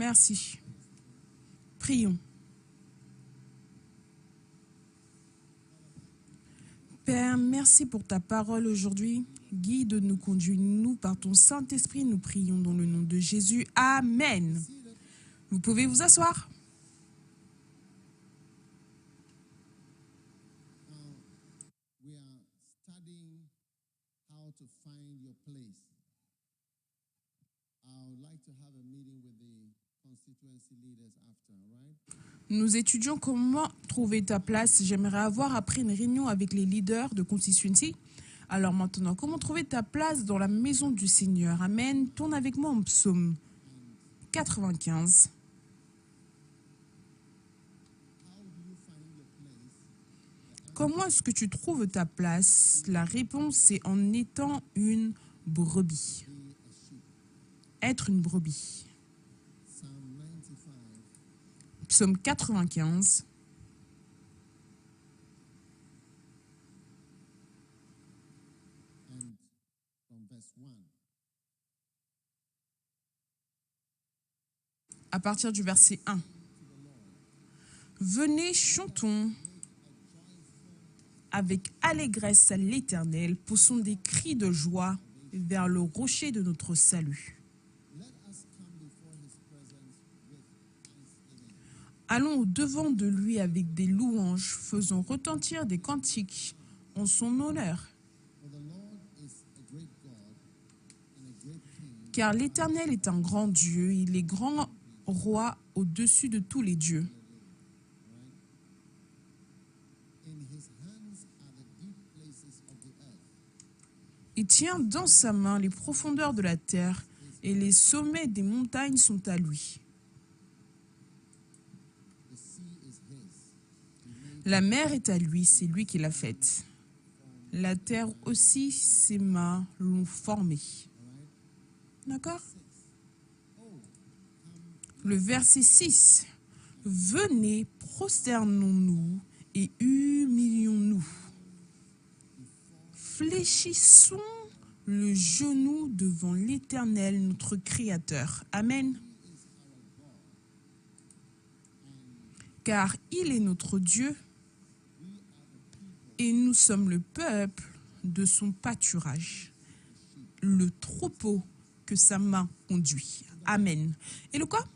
Merci. Prions. Père, merci pour ta parole aujourd'hui. Guide-nous, conduis-nous par ton Saint-Esprit. Nous prions dans le nom de Jésus. Amen. Vous pouvez vous asseoir. We are studying how to find your place. I would like to have a meeting with the constituency leaders after, right? Nous étudions comment trouver ta place. J'aimerais avoir après une réunion avec les leaders de constituency. Alors maintenant, comment trouver ta place dans la maison du Seigneur? Amen. Tourne avec moi en psaume 95. Comment est-ce que tu trouves ta place? La réponse, c'est en étant une brebis. Être une brebis. Psalm 95, Psaume 95. and from verse 1. À partir du verset 1. Venez, chantons avec allégresse à l'Éternel, poussons des cris de joie vers le rocher de notre salut. Let us come before his presence with thanksgiving. Allons au-devant de lui avec des louanges, faisons retentir des cantiques en son honneur. For the Lord is a great God and a great King. Car l'Éternel est un grand Dieu, il est grand roi au-dessus de tous les dieux. In his hands are the deep places of the earth. Il tient dans sa main les profondeurs de la terre et les sommets des montagnes sont à lui. The sea is his. La mer est à lui, c'est lui qui l'a faite. La terre aussi, ses mains l'ont formée. D'accord? Le verset 6. Venez, prosternons-nous et humilions-nous. Fléchissons le genou devant l'Éternel, notre Créateur. Amen. Car il est notre Dieu et nous sommes le peuple de son pâturage, le troupeau que sa main conduit. Amen. Et le quoi?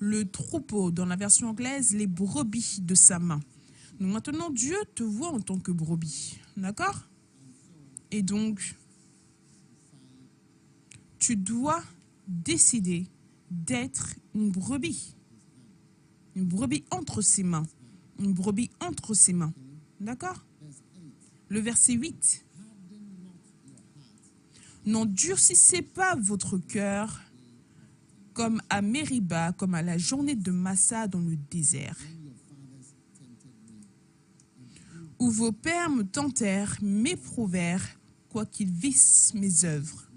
Le troupeau, dans la version anglaise, les brebis de sa main. Donc maintenant, Dieu te voit en tant que brebis. D'accord? Et donc, tu dois décider d'être une brebis. Une brebis entre ses mains. Une brebis entre ses mains. D'accord? Le verset 8. N'endurcissez pas votre cœur comme à Mériba, comme à la journée de Massa dans le désert, où vos pères me tentèrent, m'éprouvèrent, quoiqu'ils vissent mes œuvres.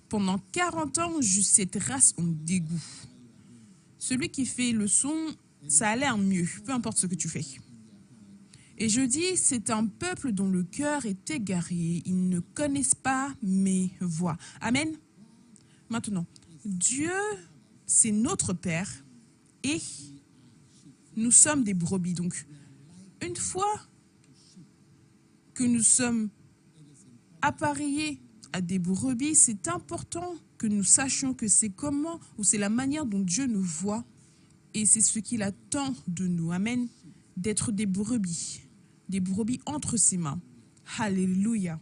Pendant 40 ans, j'eus cette race en dégoût. Celui qui fait le son, ça a l'air mieux, peu importe ce que tu fais. Et je dis, c'est un peuple dont le cœur est égaré, ils ne connaissent pas mes voies. Amen. Maintenant, Dieu, c'est notre Père et nous sommes des brebis. Donc, une fois que nous sommes appareillés à des brebis, c'est important que nous sachions que c'est comment ou c'est la manière dont Dieu nous voit et c'est ce qu'il attend de nous. Amen. D'être des brebis entre ses mains. Alléluia.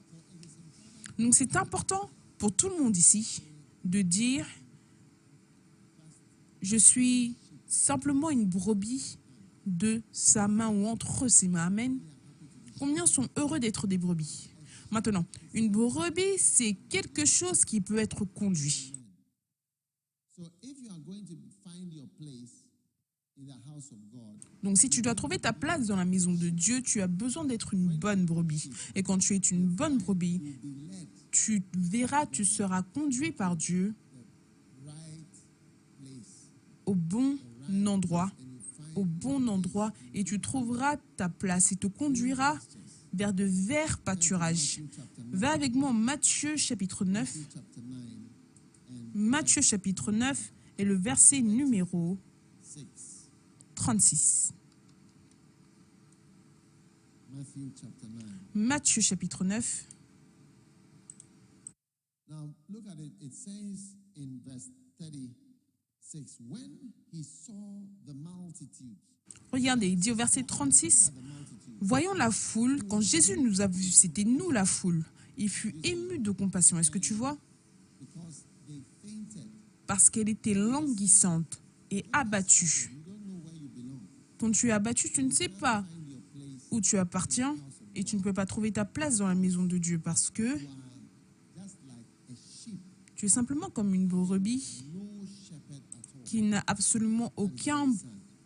Donc, c'est important pour tout le monde ici de dire je suis simplement une brebis de sa main ou entre ses mains. Amen. Combien sont heureux d'être des brebis? Maintenant, une brebis, c'est quelque chose qui peut être conduit. So if you are going to find your place in the house of God, Donc, si tu dois trouver ta place dans la maison de Dieu, tu as besoin d'être une bonne brebis. Et quand tu es une bonne brebis, you'll be led tu verras, tu seras conduit par Dieu right place. au bon endroit, And you find au bon endroit, et tu trouveras ta place. Il te conduira vers de verts pâturages. Matthew chapter 9. Va avec moi en Matthieu chapitre 9. Chapter 9 and Matthieu chapitre 9 et le verset numéro 6. 36. Matthew chapter 9. Matthieu chapitre 9. Now, look at it. It says in verse 36, when he saw the multitude. Regardez, il dit au verset 36, « Voyons la foule, quand Jésus nous a vus, c'était nous la foule. Il fut ému de compassion. » Est-ce que tu vois? Because they fainted. Parce qu'elle était languissante et abattue. You don't know where you belong. Quand tu es abattu, tu ne sais pas Find your place. où tu appartiens et tu ne peux pas trouver ta place dans la maison de Dieu parce que You are just like a sheep, tu es simplement comme une brebis no shepherd at all. qui n'a absolument aucun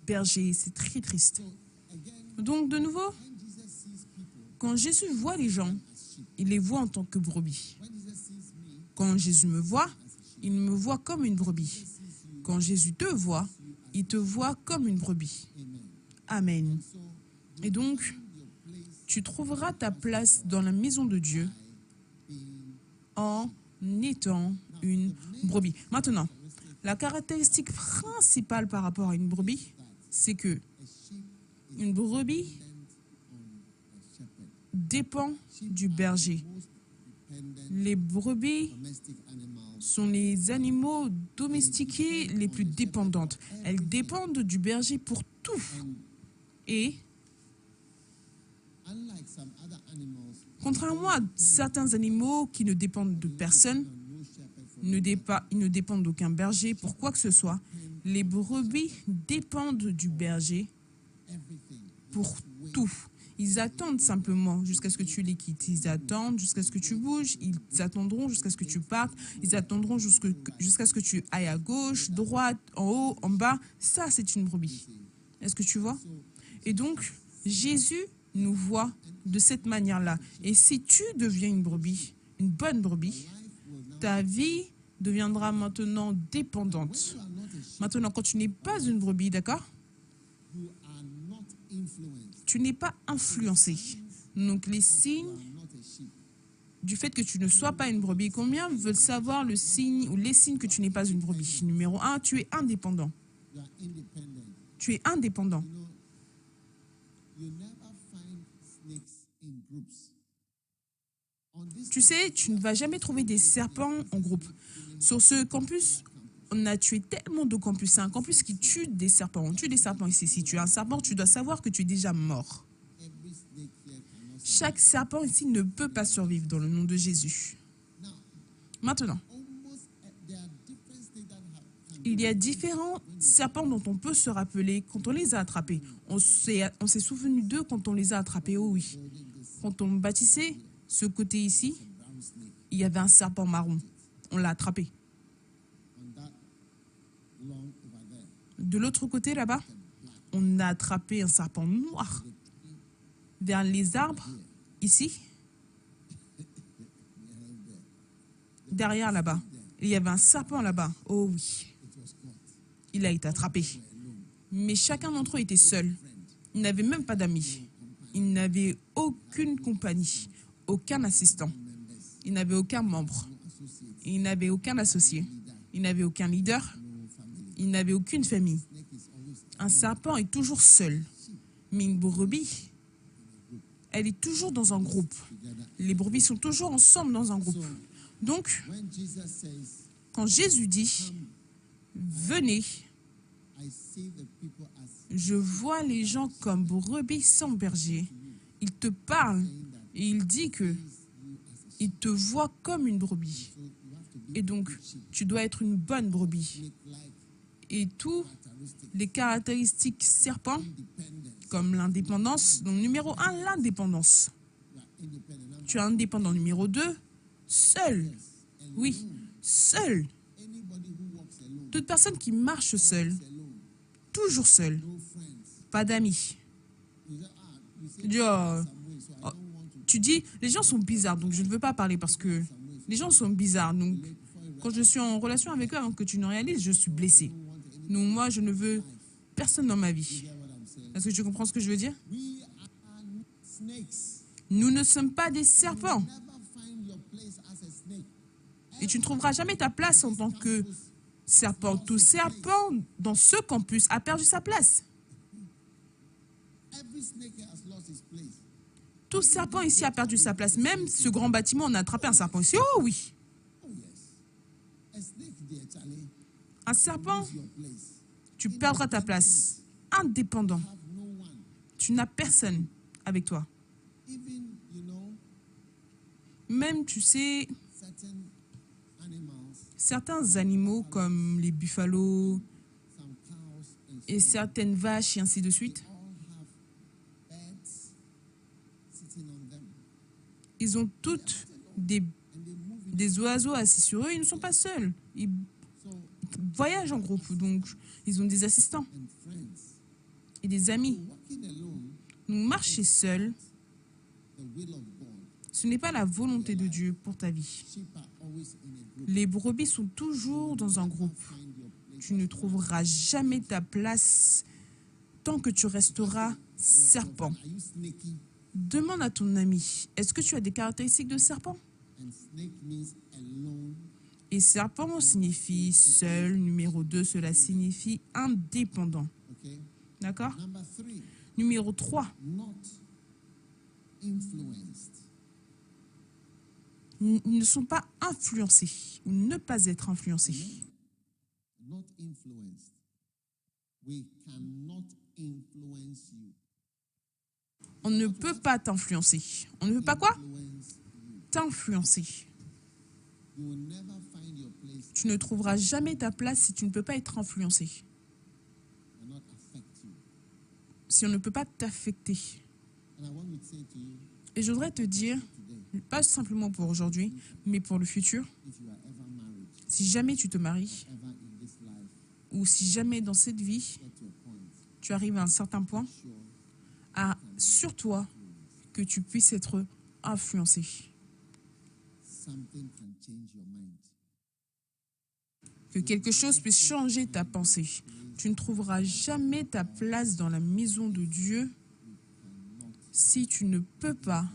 berger. C'est très triste. So again, Donc, de nouveau, when Jesus sees people quand Jésus voit les gens, as sheep, il les voit en tant que brebis. when Jesus sees me Quand Jésus me voit, as a sheep, il me voit comme une brebis. sees you, Quand Jésus te voit, il te voit comme une brebis. amen. Amen. So Et donc, find your place tu trouveras ta place dans la maison de Dieu being en étant une brebis. Maintenant, la caractéristique principale par rapport à une brebis, c'est que a sheep une brebis dependent on a shepherd. dépend du berger. Most dependent Les brebis domestic animals. sont les animaux domestiqués les plus dépendantes. Elles dépendent du berger pour tout. And Et unlike some other animals, contrairement à certains animaux qui ne dépendent de personne, no shepherd for ils ne dépendent d'aucun berger pour quoi que ce soit, les brebis dépendent du berger everything. pour tout. Ils attendent simplement jusqu'à ce que tu les quittes. Ils attendent jusqu'à ce que tu bouges. Ils attendront jusqu'à ce que tu partes. Ils attendront jusqu'à ce que tu ailles à gauche, droite, en haut, en bas. Ça, c'est une brebis. Est-ce que tu vois? Et donc, Jésus nous voit de cette manière-là. Et si tu deviens une brebis, une bonne brebis, ta vie deviendra maintenant dépendante. You are not a sheep. Maintenant, quand tu n'es pas une brebis, d'accord? You are not influenced. Tu n'es pas influencé. Donc, les You signes are not a sheep. du fait que tu ne sois pas une brebis, combien veulent savoir le signe ou les signes que tu n'es pas une brebis? Numéro 1, tu es indépendant. You are independent. Tu es indépendant. You never find snakes in groups. On this Tu sais, tu ne vas jamais trouver des serpents en groupe. Sur ce campus, on a tué tellement de campus. C'est un campus qui tue des serpents. On tue des serpents ici. Si tu es un serpent, tu dois savoir que tu es déjà mort. every snake here cannot survive. Chaque serpent ici ne peut pas survivre dans le nom de Jésus. Now, Maintenant, almost there are different snakes that have il y a différents serpents dont on peut se rappeler quand on les a attrapés. On s'est souvenu d'eux quand on les a attrapés, oh oui. Quand on bâtissait ce côté ici, brown snake il y avait un serpent marron. On l'a attrapé. on that long over there. De l'autre côté, là-bas, on a attrapé un serpent noir. Vers les arbres, ici, derrière là-bas, il y avait un serpent là-bas. Oh oui, It was caught. il a été attrapé. Alone. Mais chacun d'entre eux était seul. Il n'avait même pas d'amis. Il n'avait aucune compagnie, aucun assistant. Members, Il n'avait aucun membre. no associates, Il n'avait aucun associé. Il n'avait aucun leader. no family. Il n'avait aucune famille. Snake is always Un serpent est toujours seul. Mais une brebis, elle est toujours dans un groupe. together. Les brebis sont toujours ensemble dans un groupe. Donc, When Jesus says, quand Jésus dit, venez, I see the people as je vois les gens comme brebis sans berger, il te parle et il dit que il te voit comme une brebis. so you have to be Et donc, tu dois être une bonne brebis. like Et tous characteristics, les caractéristiques serpents, independence. comme l'indépendance, donc numéro 1, l'indépendance. You are independent. Number Tu es indépendant. Numéro 2, seul. Oui, seul. anybody who walks alone, Toute personne qui marche seule, alone, toujours seule, no friends. pas d'amis. You say, you say Tu dis, oh, some way, so I don't want to tu dis, les gens sont bizarres, donc je ne veux pas parler parce que les gens sont bizarres. Donc, quand je suis en relation avec eux, avant que tu ne réalises, je suis blessée. Donc, moi, je ne veux personne dans ma vie. hear what I'm saying. Est-ce que tu comprends ce que je veux dire? We are not snakes. Nous ne sommes pas des serpents. Never find your place as a snake. Et tu ne trouveras jamais ta place en tant que serpent. Tout serpent dans ce campus a perdu sa place. Every snake here has lost its place. Tout serpent ici a perdu sa place. Même ce grand bâtiment, on a attrapé un serpent ici. Oh oui. Oh yes. A snake there, Charlie, Un serpent, lose your place. tu perdras ta place. Indépendant. Have no one. Tu n'as personne avec toi. Even, Même, tu sais, certain animals, certains animaux comme les buffalo some cows, and et certaines vaches et ainsi de suite, all have birds sitting on them. ils ont toutes des, And they move in. des oiseaux assis sur eux. Ils ne sont pas seuls. Ils So, voyagent en groupe. Donc, ils ont des assistants and friends. et des amis. Walking alone, Donc, marcher seul, the will of God. ce n'est pas la volonté de Dieu pour ta vie. Sheep are always in a group. Les brebis sont toujours dans un groupe. Find your place. Tu ne trouveras jamais ta place tant que tu resteras serpent. Are you snaky? Demande à ton ami, est-ce que tu as des caractéristiques de serpent? And snake means alone. Et serpent signifie seul. Numéro 2, cela signifie indépendant. Okay. D'accord? Number 3, Numéro 3, not influenced. ils ne sont pas influencés ou ne pas être influencés. Not influenced. We cannot influence you. On ne peut pas t'influencer. On ne peut pas quoi? Influence you. T'influencer. You will never find your place Tu ne trouveras jamais ta place si tu ne peux pas être influencé. and not affect you. Si on ne peut pas t'affecter. And I want to say to you Et je voudrais te dire, today, pas simplement pour aujourd'hui, mais pour le futur, if you are ever married, si jamais tu te maries, ever in this life, ou si jamais dans cette vie, get to a point, tu arrives à un certain point, sure, assure-toi que tu puisses être influencé. something can change your mind. Que quelque chose puisse changer ta pensée. Tu ne trouveras jamais ta place dans la maison de Dieu si tu ne peux pas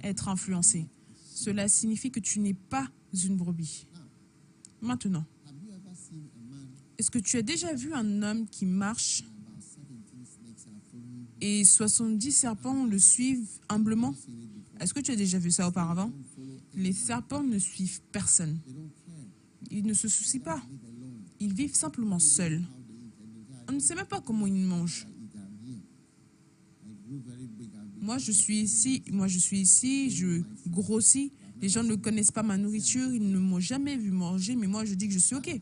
être influencé. Cela signifie que tu n'es pas une brebis. Maintenant, Have you ever seen a man est-ce que tu as déjà vu un homme qui marche and about 17 snakes are following him? et 70 serpents le suivent humblement? Seen it before? Est-ce que tu as déjà vu ça auparavant? Don't follow Les serpents ne suivent personne. They don't care. Ils ne se soucient pas. Live alone. Ils vivent simplement seuls. How they eat and they On ne sait même pas comment ils mangent. eat. I'm here. I grew very big. I've been Moi, je suis ici, je grossis. Les gens ne connaissent pas ma nourriture, ils ne m'ont jamais vu manger, mais moi, je dis que je suis OK.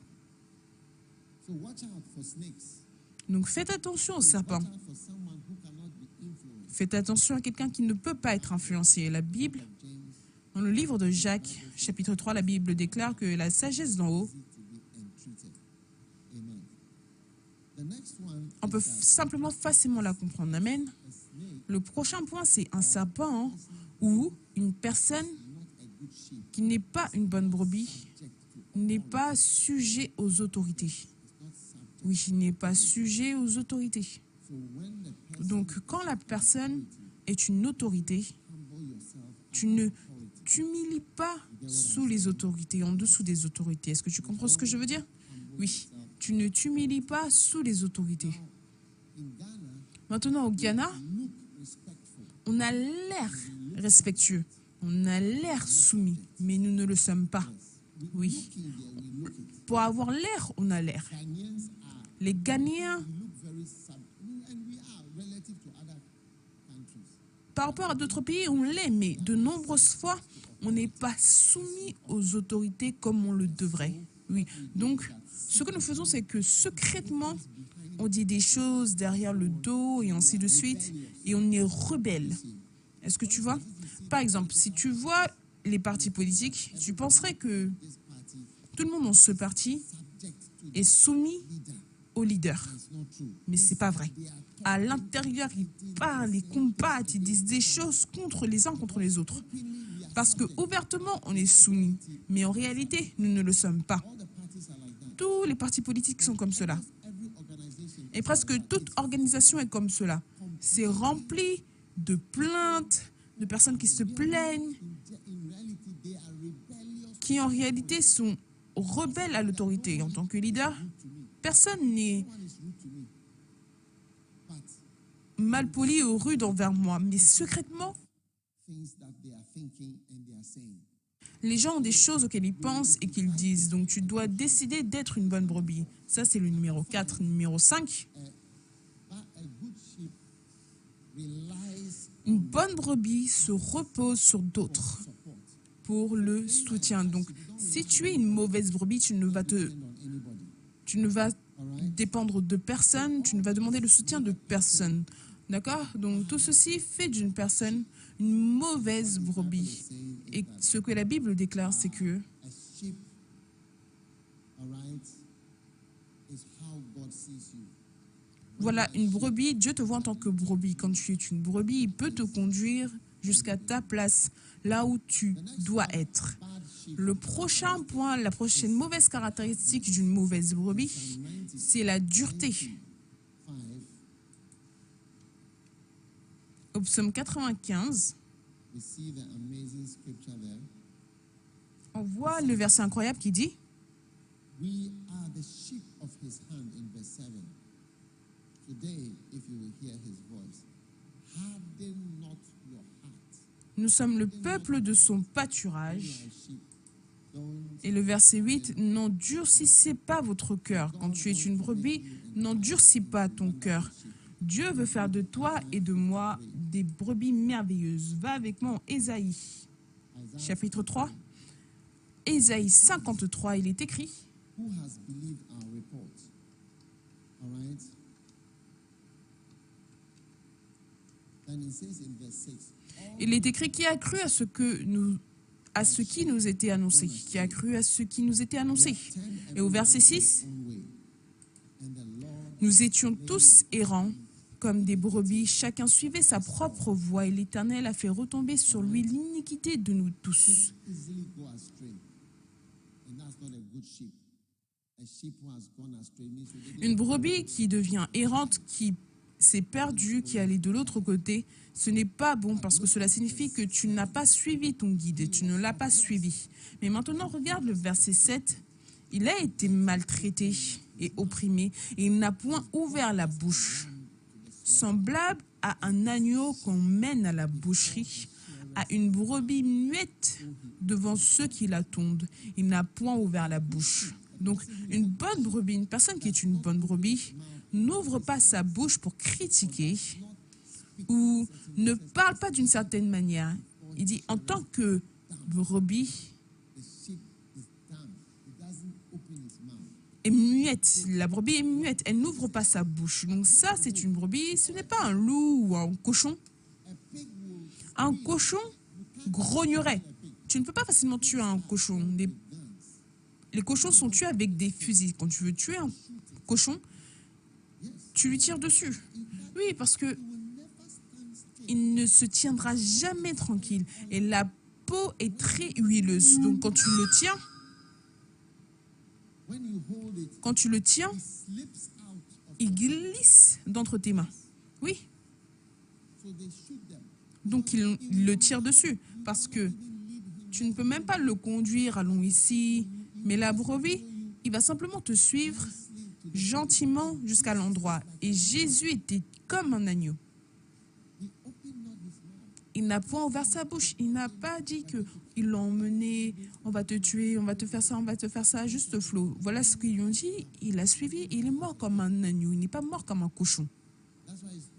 So watch out for snakes. Donc, faites attention aux serpents. Watch out for someone who cannot be influenced. Faites attention à quelqu'un qui ne peut pas être influencé. La Bible, James dans le livre de Jacques, chapitre 3, la Bible déclare que la sagesse d'en haut, is to be entreated. Amen. The next one on peut is that simplement facilement la comprendre. Amen. a snake Le prochain point, c'est un serpent ou une personne is not a good sheep. qui n'est pas une bonne brebis, Subject to n'est pas sujet aux autorités. It's not subject. Oui, il n'est pas sujet aux autorités. So when the person Donc, quand la personne est une autorité, humble yourself tu ne t'humilies pas sous les autorités, en dessous des autorités. Est-ce que tu comprends ce que je veux dire? Oui, tu ne t'humilies pas sous les autorités. in Ghana, Maintenant, au Ghana, look respectful. on a l'air respectueux, on a l'air soumis, mais nous ne le sommes pas. Oui, Looking there, we look it. pour avoir l'air, on a l'air. Ghanaians are. Les Ghanéens, We look very and we are relative to other countries. par rapport à d'autres pays, on l'est, mais de nombreuses fois, on n'est pas soumis aux autorités comme on le devrait. Oui, donc, ce que nous faisons, c'est que secrètement, on dit des choses derrière le dos et ainsi de suite, et on est rebelle. Est-ce que tu vois? Par exemple, si tu vois les partis politiques, tu penserais que This party tout le monde dans ce parti subject to est soumis leader. au leader. It's not true. Mais c'est pas vrai. They are À l'intérieur, ils parlent, ils combattent, ils disent des choses contre les uns contre les autres. openly, we are Parce que ouvertement, on est soumis. Mais en réalité, nous ne le sommes pas. all the parties are like that. Tous les partis politiques sont comme cela. Every organization Et presque toute organisation est comme cela. C'est rempli de plaintes, de personnes qui se plaignent, in reality they are rebellious qui en réalité sont rebelles à l'autorité. En tant que leader, personne n'est No one is rude to me. But malpoli ou rude envers moi, mais secrètement, things that they are thinking and they are saying. les gens ont des choses auxquelles ils pensent et qu'ils disent. Donc tu dois décider d'être une bonne brebis. Ça, c'est le numéro 4. Numéro 5, But a good sheep relies une bonne brebis se repose sur d'autres support. pour le soutien. Donc, si tu es une mauvaise brebis, Depend on anybody. tu ne vas All right? dépendre de personne, tu ne vas demander le soutien de personne. D'accord? Donc, tout ceci fait d'une personne une mauvaise brebis. Et ce que la Bible déclare, c'est que A sheep, all right, is how God sees you. voilà, une brebis, Dieu te voit en tant que brebis. Quand tu es une brebis, il peut te conduire jusqu'à ta place, là où tu dois être. Bad sheep. Le prochain point, la prochaine mauvaise caractéristique d'une mauvaise brebis, c'est la dureté. 5. Au psaume 95, We see the amazing scripture there. on voit le verset incroyable qui dit We are the sheep of his hand in verse 7. Today, if you will hear his voice, harden not your heart. « Nous sommes le peuple de son pâturage. You are a sheep. Don't » Et le verset 8, « N'endurcissez pas votre cœur. Quand tu es une brebis, n'endurcis pas ton cœur. Dieu veut faire de toi et de moi des brebis merveilleuses. » Va avec moi en Ésaïe, Isaiah, chapitre 3. Ésaïe 53, il est écrit who has believed our report? All right. Then it says in verse 6, Il est écrit qui a cru à ce qui nous était annoncé, qui a cru à ce qui nous était annoncé. Et au verset 6, own way, and the Lord nous étions tous errants comme des brebis, chacun suivait sa propre voie et l'Éternel a fait retomber sur lui l'iniquité de nous tous. easily go astray. And that's not a good sheep. A sheep who has gone astray means you didn't Une brebis qui devient errante, qui s'est perdue, qui allait de l'autre côté, ce n'est pas bon parce que cela signifie que tu n'as pas suivi ton guide et tu ne l'as pas suivi. Mais maintenant, regarde le verset 7. Il a été maltraité et opprimé et il n'a point ouvert la bouche. Semblable à un agneau qu'on mène à la boucherie, à une brebis muette devant ceux qui la tondent. Il n'a point ouvert la bouche. Donc, une bonne brebis, une personne qui est une bonne brebis, n'ouvre pas sa bouche pour critiquer ou ne parle pas d'une certaine manière. Il dit, en tant que brebis, the sheep is dumb. It doesn't open its mouth. est muette. La brebis est muette. Elle n'ouvre pas sa bouche. Donc ça, c'est une brebis. Ce n'est pas un loup ou un cochon. A pig will Un cochon grognerait. Tu ne peux pas facilement tuer un cochon. Les cochons sont tués avec des fusils. Quand tu veux tuer un cochon, tu lui tires dessus. Oui, parce que il ne se tiendra jamais tranquille. Et la peau est très huileuse. Donc quand tu le tiens, when you hold it, quand tu le tiens, it slips out of il glisse d'entre tes mains. Oui, so they shoot them. donc il le tire dessus. Parce que tu ne peux même pas le conduire, allons ici. Mais la brebis, il va simplement te suivre gentiment jusqu'à l'endroit. Et Jésus était comme un agneau. He opened not his mouth. Il n'a point ouvert sa bouche. Il n'a pas dit que ils l'ont emmené, on va te tuer, on va te faire ça, on va te faire ça, juste flot. Voilà ce qu'ils lui ont dit. Il a suivi et il est mort comme un agneau. Il n'est pas mort comme un cochon. That's why he's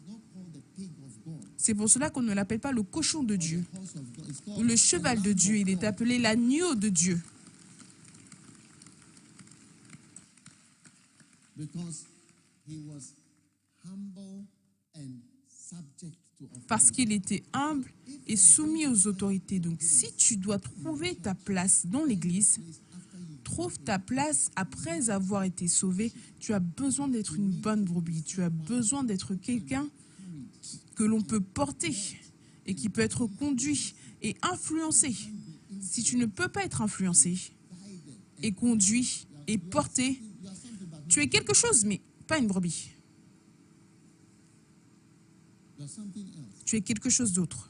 not called the pig of God. C'est pour cela qu'on ne l'appelle pas le cochon de Dieu Horse of God. It's ou called le cheval de Dieu. Il est appelé l'agneau de Dieu. because he was humble and subject to authority. Parce qu'il était humble et soumis aux autorités. Donc, si tu dois trouver ta place dans l'Église, trouve ta place après avoir été sauvé. Tu as besoin d'être une bonne brebis. Tu as besoin d'être quelqu'un que l'on peut porter et qui peut être conduit et influencé. Si tu ne peux pas être influencé et conduit et porté, tu es quelque chose, mais pas une brebis. You're something else. Tu es quelque chose d'autre.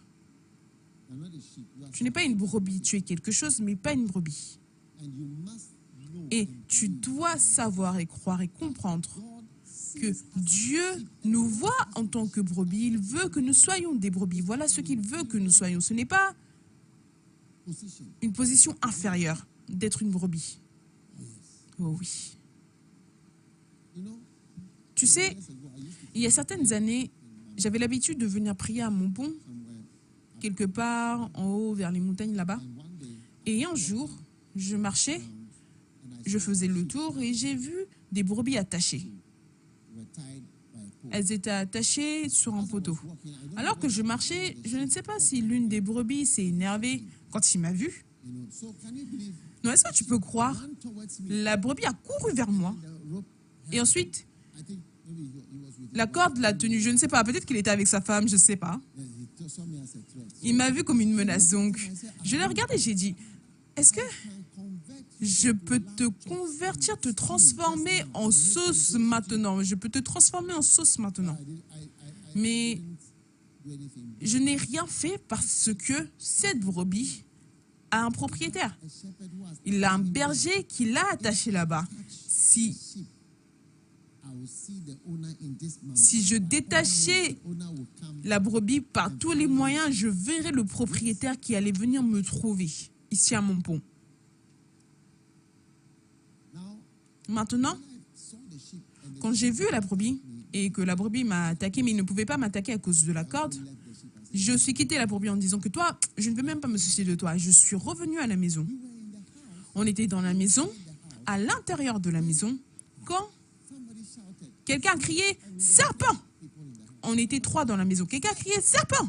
You are not a sheep. You are Tu n'es pas une brebis. Tu es quelque chose, mais pas une brebis. and you must know Et tu dois savoir et croire et comprendre God que sees us Dieu nous voit en tant que brebis. Il veut que nous soyons des brebis. Voilà ce qu'il veut que nous soyons. Ce n'est pas position. une position inférieure d'être une brebis. Yes. Oh oui. You know, Tu sais, years ago I used to il y a certaines années, j'avais l'habitude de venir prier à mon pont, somewhere quelque part en haut vers les montagnes là-bas. and one day Et un jour, je marchais, and I je faisais le tour et j'ai vu des brebis attachées. were tied by a pole. Elles étaient attachées sur un poteau. Walking, I don't Alors que je marchais, je ne sais pas si l'une des brebis s'est énervée quand il m'a vu. you know. So can you believe Non, est-ce que tu peux croire? ran towards me La brebis a couru vers moi. the rope Et ensuite, I think maybe he was with la corde l'a tenue. Je ne sais pas. Peut-être qu'il était avec sa femme, je ne sais pas. he saw me as a threat. Il m'a vu comme une menace. Donc, je l'ai regardé et j'ai dit, est-ce que Can convert je peux te convertir, te transformer en sauce maintenant? Je peux te transformer en sauce maintenant. Mais do anything. je n'ai rien fait parce que cette brebis a un propriétaire. A shepherd who has Il a un berger qui l'a attaché là-bas. Si, sheep, I will see the owner in this manner. si je détachais The owner will come. la brebis par tous les moyens, je verrais le propriétaire qui allait venir me trouver ici à mon pont. Now, Maintenant, when I saw the sheep and the quand j'ai vu la brebis et que la brebis m'a attaqué, mais il ne pouvait pas m'attaquer à cause de la corde, left the sheep, I said, je suis quitté la brebis en disant que toi, je ne veux même pas me soucier de toi. Je suis revenu à la maison. we were in the house. On était dans la maison, à l'intérieur de la maison, quand Somebody shouted. quelqu'un criait « Serpent !» People in the house. On était 3 dans la maison. Quelqu'un criait « Serpent !»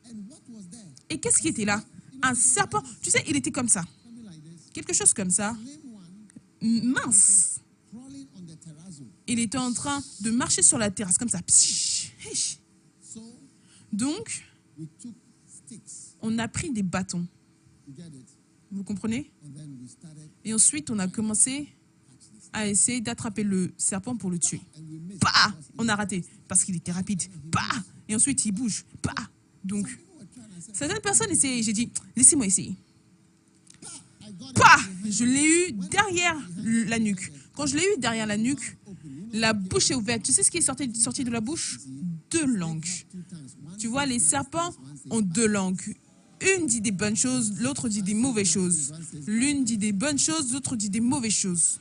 And what was there? Et qu'est-ce qui était là? Un serpent. Tu sais, il était comme ça. Something like this. Quelque chose comme ça. Name one Mince. crawling on the terrazzo. Il était en train de marcher sur la terrasse comme ça. Pshh, hish. So Donc, we took sticks. on a pris des bâtons. You get it? Vous comprenez? And then we started Et ensuite, on a commencé à essayer d'attraper le serpent pour le tuer. and we missed. Bah! On a raté parce qu'il était rapide. Bah! Et ensuite, il bouge. Bah! Donc, People were trying to say, certaines personnes essayaient. J'ai dit, laissez-moi essayer. I got it. Bah! Je l'ai eu derrière la nuque. Quand je l'ai eu derrière la nuque, la bouche est ouverte. Tu sais ce qui est sorti de la bouche? 2 langues. Two times. One Tu vois, les serpents ont 2 langues. Une dit des bonnes choses, l'autre dit des mauvaises choses. L'une dit des bonnes choses, l'autre dit des mauvaises choses.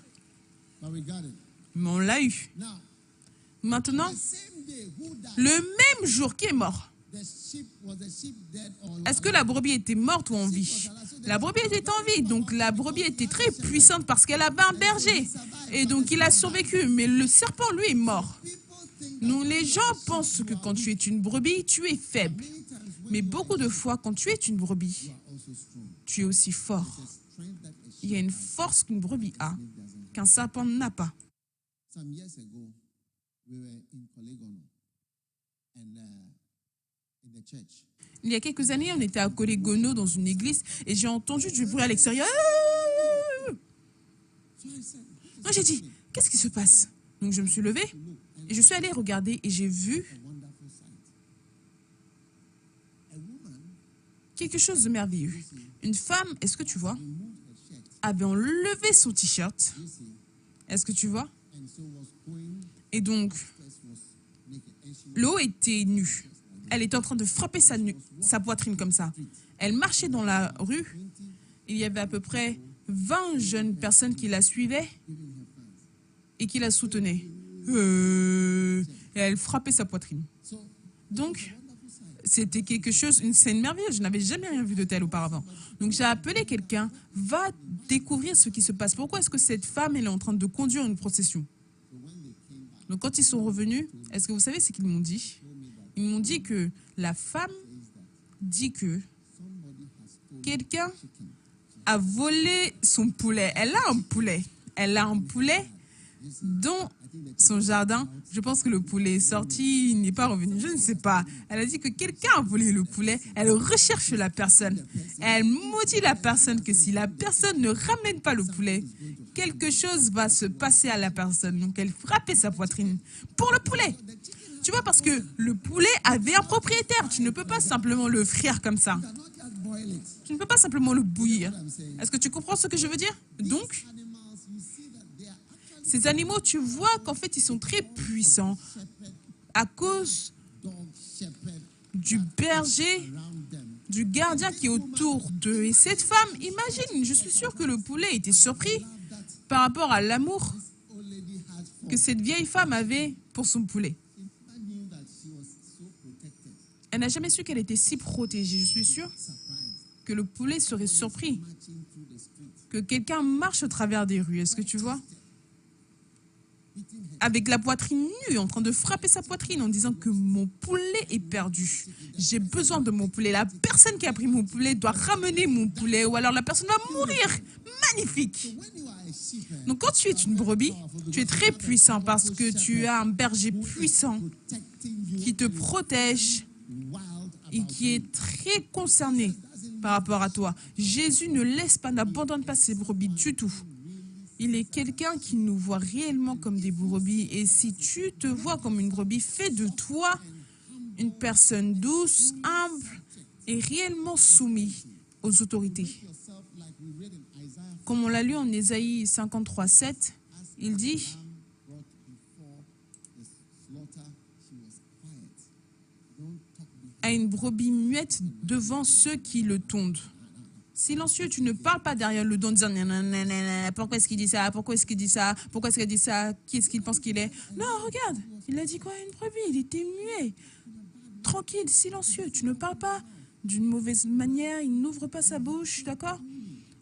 but we got it. Mais on l'a eu. Now, Maintenant, the same day, who died? le même jour, qui est mort? The sheep was the sheep dead or Est-ce que la brebis était morte ou en vie? La brebis était en vie, donc la brebis était très puissante parce qu'elle avait un berger. Et donc il a survécu, mais le serpent, lui, est mort. people think Nous, les gens pensent que quand tu es une brebis, tu es faible. many times when Mais beaucoup de fois, quand tu es une brebis, you are also strong. tu es aussi fort. Strength that a Il sheep y a une force qu'une brebis a, doesn't. qu'un serpent n'a pas. Some years ago, we were in Kolegono and in the church. Il y a quelques années, on était à Kolegono dans une église et j'ai entendu du bruit à l'extérieur. So I said, Moi, j'ai dit, qu'est-ce qui se passe? Donc je me suis levée look, and et je suis allée regarder et j'ai vu a wonderful sight. A woman quelque chose de merveilleux. Une femme, est-ce que tu vois, removed her shirt, avait enlevé son t-shirt. you see, Est-ce que tu vois? and so was going, Et donc, dress was naked, and she was l'eau était nue. Elle était en train de frapper sa poitrine comme ça. Elle marchait dans la rue. Il y avait à peu près 20 jeunes personnes qui la suivaient et qui la soutenaient. Et elle frappait sa poitrine. so Donc, c'était quelque chose, une scène merveilleuse. Je n'avais jamais rien vu de tel auparavant. Donc, j'ai appelé quelqu'un, va découvrir ce qui se passe. Pourquoi est-ce que cette femme elle est en train de conduire une procession? Donc, quand ils sont revenus, est-ce que vous savez ce qu'ils m'ont dit? Ils m'ont dit que la femme dit que somebody has stolen quelqu'un a volé son poulet. Elle a un poulet. Elle a un poulet dans son jardin. Je pense que le poulet est sorti, il n'est pas revenu. Je ne sais pas. Elle a dit que quelqu'un a volé le poulet. Elle recherche la personne. Elle maudit la personne que si la personne ne ramène pas le poulet, quelque chose va se passer à la personne. Donc elle frappait sa poitrine pour le poulet. Tu vois, parce que le poulet avait un propriétaire. Tu ne peux pas simplement le frire comme ça. You cannot just boil it. Tu ne peux pas simplement le bouillir. What I'm saying. Est-ce que tu comprends ce que je veux dire? Donc, Animals, you see that they are actually ces animaux, tu vois qu'en fait, ils sont très puissants shepherd, à cause dog shepherd du berger, around them. du gardien qui est autour d'eux. Et cette femme, imagine, je suis sûre que le poulet était surpris par rapport à l'amour Old lady has for. que cette vieille femme avait pour son poulet. She never knew that she was so protected. Elle n'a jamais su qu'elle était si protégée. Je suis sûre Surprised. que le poulet serait surpris Marching through the street, que quelqu'un marche au travers des rues. Est-ce que tu vois? beating her. Avec la poitrine nue, en train de frapper sa poitrine en disant que mon poulet est perdu. J'ai besoin de mon poulet. La personne qui a pris mon poulet doit ramener mon poulet ou alors la personne va mourir. Magnifique. When you are a shepherd, Donc quand tu es une brebis, tu es très puissant parce que tu as un berger puissant protecting you qui te protège wild et about qui est très concerné par rapport à toi. Jésus ne laisse pas, n'abandonne pas ses brebis du tout. Il est quelqu'un qui nous voit réellement comme des brebis. Et si tu te vois comme une brebis, fais de toi une personne douce, humble et réellement soumise aux autorités. yourself like we read in Isaiah Comme on l'a lu en Ésaïe 53, 7, il dit, brought before the slaughter, she was quiet. Don't talk behind. à une brebis muette devant ceux qui le tondent. Silencieux, tu ne parles pas derrière le dos en disant nanana, pourquoi est-ce qu'il dit ça, pourquoi est-ce qu'il dit ça, pourquoi est-ce qu'il dit ça, qui est-ce qu'il pense qu'il est. Non, regarde, il a dit quoi, une brebis, il était muet, tranquille, silencieux, tu ne parles pas d'une mauvaise manière, il n'ouvre pas sa bouche, d'accord?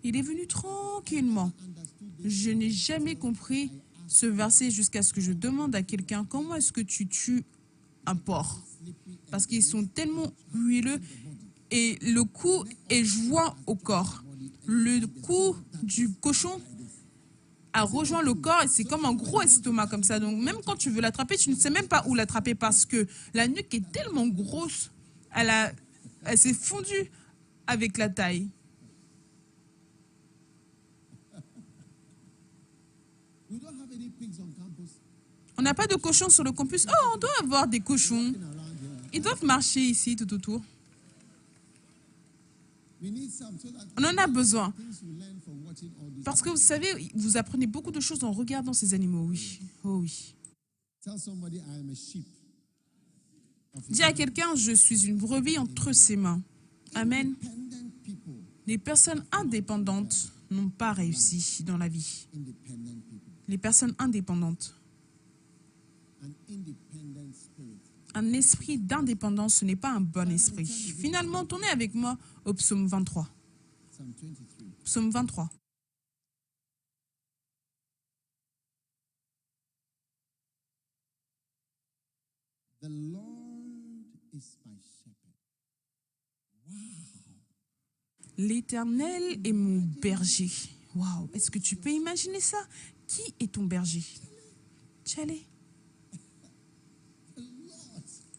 Il est venu tranquillement. Je n'ai jamais compris ce verset jusqu'à ce que je demande à quelqu'un comment est-ce que tu tues un porc, parce qu'ils sont tellement huileux. Et le cou est joint au corps. Le cou du cochon a rejoint le corps et c'est comme un gros estomac comme ça. Donc même quand tu veux l'attraper, tu ne sais même pas où l'attraper parce que la nuque est tellement grosse, elle s'est fondue avec la taille. We don't have any pigs on campus On n'a pas de cochons sur le campus. Oh, on doit avoir des cochons. around here. Ils doivent marcher ici tout autour. We need some so that On en a besoin. things you learn from watching all this. Parce que vous savez, vous apprenez beaucoup de choses en regardant ces animaux, oui. Oh oui. Tell somebody I am a sheep. Dis à quelqu'un, je suis une brebis entre ses mains. Amen. Independent people, Les personnes indépendantes n'ont pas réussi dans la vie. independent people, Les personnes indépendantes. an independent spirit. Un esprit d'indépendance, ce n'est pas un bon esprit. Finalement, tournez avec moi au psaume 23. Psalm 23. Psaume 23. The Lord is my shepherd. Wow. L'Éternel est mon berger. Waouh, est-ce que tu peux imaginer ça? Qui est ton berger? Tchalé.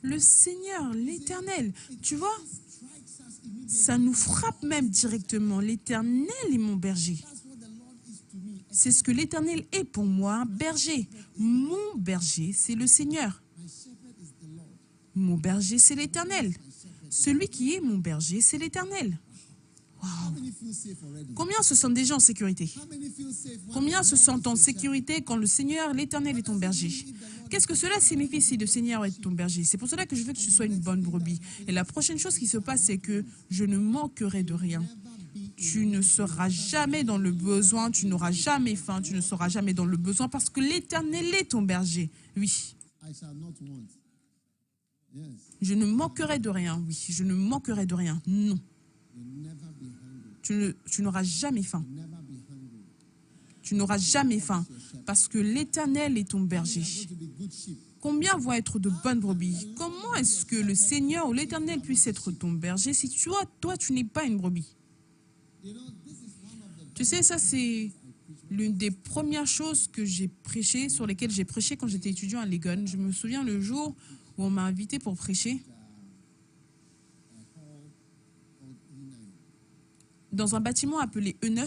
Le Seigneur, l'Éternel. Tu vois, Strikes us immediately. ça nous frappe même directement. L'Éternel est mon berger. That's what the Lord is to me. C'est ce que l'Éternel est pour moi, un berger. Mon berger, c'est le Seigneur. My shepherd is the Lord. Mon berger, c'est l'Éternel. Celui qui est mon berger, c'est l'Éternel. How Waouh. many feel safe already? Combien se sentent déjà en sécurité? How many feel safe? when Combien the se Lord sentent is en your shepherd? sécurité quand le Seigneur, l'Éternel est ton berger? Qu'est-ce que cela signifie si le Seigneur est ton berger? C'est pour cela que je veux que tu sois une bonne brebis. Et la prochaine chose qui se passe, c'est que je ne manquerai de rien. Tu ne seras jamais dans le besoin, tu n'auras jamais faim, tu ne seras jamais dans le besoin parce que l'Éternel est ton berger. Oui, I shall not want. Yes. je ne manquerai de rien. Oui, je ne manquerai de rien. Non, You'll never be hungry. tu n'auras jamais faim. You'll never be hungry. Tu n'auras jamais faim parce que l'Éternel est ton berger. You're going to be good sheep. Combien vont être de bonnes brebis? Comment est-ce que le Seigneur ou l'Éternel puisse être ton berger si toi, tu n'es pas une brebis? You know, this is one of the Tu sais, ça c'est l'une des premières choses que j'ai prêché, sur lesquelles j'ai prêché quand j'étais étudiant à Legon. Je me souviens le jour où on m'a invité pour prêcher hall called E9, dans un bâtiment appelé E9. top of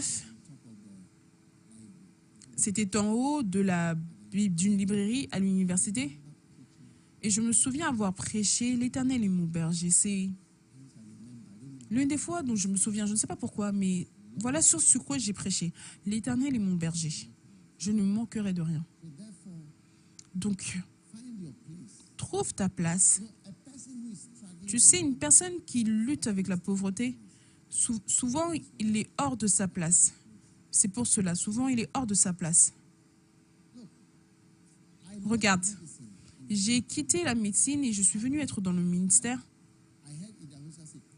the C'était en haut d'une librairie à l'université. Et je me souviens avoir prêché, l'Éternel est mon berger. C'est l'une des fois dont je me souviens, je ne sais pas pourquoi, mais voilà sur ce quoi j'ai prêché. L'Éternel est mon berger. Je ne manquerai de rien. So therefore, Donc, find your place. trouve ta place. A person who is struggling Tu sais, une personne qui lutte avec la pauvreté, souvent, il est hors de sa place. C'est pour cela, souvent, il est hors de sa place. Regarde, j'ai quitté la médecine et je suis venu être dans le ministère.